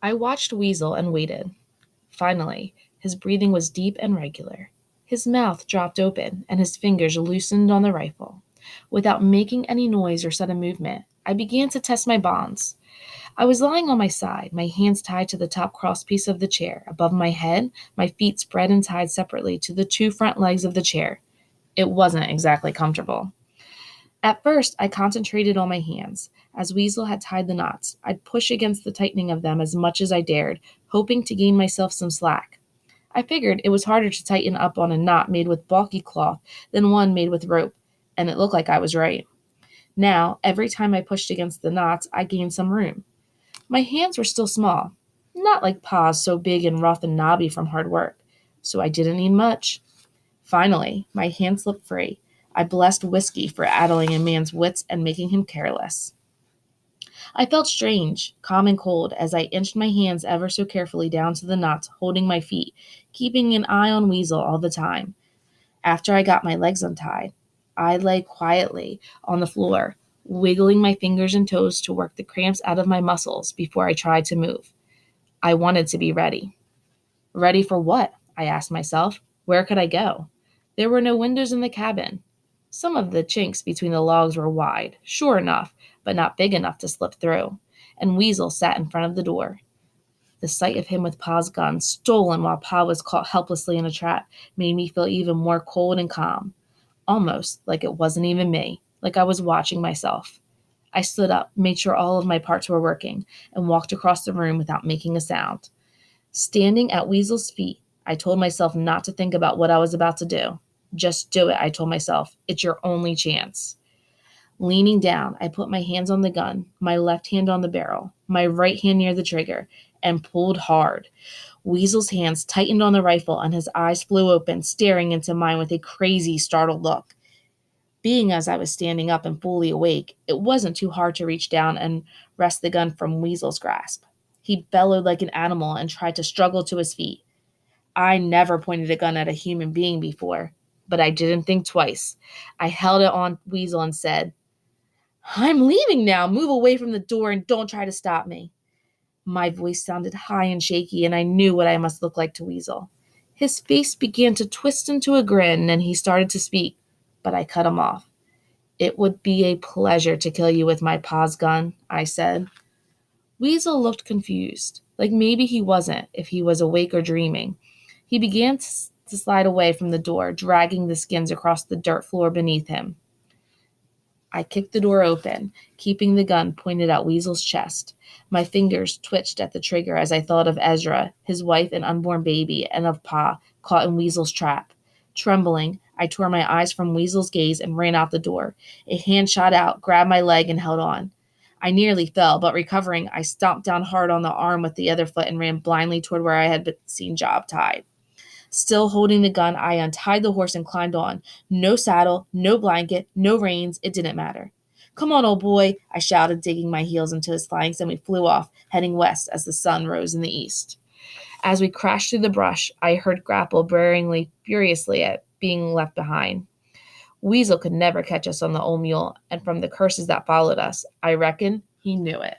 I watched Weasel and waited. Finally, his breathing was deep and regular. His mouth dropped open, and his fingers loosened on the rifle. Without making any noise or sudden movement, I began to test my bonds. I was lying on my side, my hands tied to the top crosspiece of the chair. Above my head, my feet spread and tied separately to the two front legs of the chair. It wasn't exactly comfortable. At first, I concentrated on my hands. As Weasel had tied the knots, I'd push against the tightening of them as much as I dared, hoping to gain myself some slack. I figured it was harder to tighten up on a knot made with bulky cloth than one made with rope, and it looked like I was right. Now, every time I pushed against the knots, I gained some room. My hands were still small, not like paws so big and rough and knobby from hard work, so I didn't need much. Finally, my hand slipped free. I blessed whiskey for addling a man's wits and making him careless. I felt strange, calm and cold, as I inched my hands ever so carefully down to the knots holding my feet, keeping an eye on Weasel all the time. After I got my legs untied, I lay quietly on the floor, wiggling my fingers and toes to work the cramps out of my muscles before I tried to move. I wanted to be ready. Ready for what? I asked myself. Where could I go? There were no windows in the cabin. Some of the chinks between the logs were wide, sure enough, but not big enough to slip through, and Weasel sat in front of the door. The sight of him with Pa's gun stolen while Pa was caught helplessly in a trap made me feel even more cold and calm, almost like it wasn't even me, like I was watching myself. I stood up, made sure all of my parts were working, and walked across the room without making a sound. Standing at Weasel's feet, I told myself not to think about what I was about to do. Just do it, I told myself. It's your only chance. Leaning down, I put my hands on the gun, my left hand on the barrel, my right hand near the trigger, and pulled hard. Weasel's hands tightened on the rifle and his eyes flew open, staring into mine with a crazy, startled look. Being as I was standing up and fully awake, it wasn't too hard to reach down and wrest the gun from Weasel's grasp. He bellowed like an animal and tried to struggle to his feet. I never pointed a gun at a human being before, but I didn't think twice. I held it on Weasel and said, I'm leaving now. Move away from the door and don't try to stop me. My voice sounded high and shaky, and I knew what I must look like to Weasel. His face began to twist into a grin, and he started to speak, but I cut him off. It would be a pleasure to kill you with my pa's gun, I said. Weasel looked confused, like maybe he wasn't, if he was awake or dreaming. He began to slide away from the door, dragging the skins across the dirt floor beneath him. I kicked the door open, keeping the gun pointed at Weasel's chest. My fingers twitched at the trigger as I thought of Ezra, his wife and unborn baby, and of Pa, caught in Weasel's trap. Trembling, I tore my eyes from Weasel's gaze and ran out the door. A hand shot out, grabbed my leg, and held on. I nearly fell, but recovering, I stomped down hard on the arm with the other foot and ran blindly toward where I had seen Job tied. Still holding the gun, I untied the horse and climbed on. No saddle, no blanket, no reins, it didn't matter. Come on, old boy, I shouted, digging my heels into his flanks, and we flew off, heading west as the sun rose in the east. As we crashed through the brush, I heard Grapple braying furiously at being left behind. Weasel could never catch us on the old mule, and from the curses that followed us, I reckon he knew it.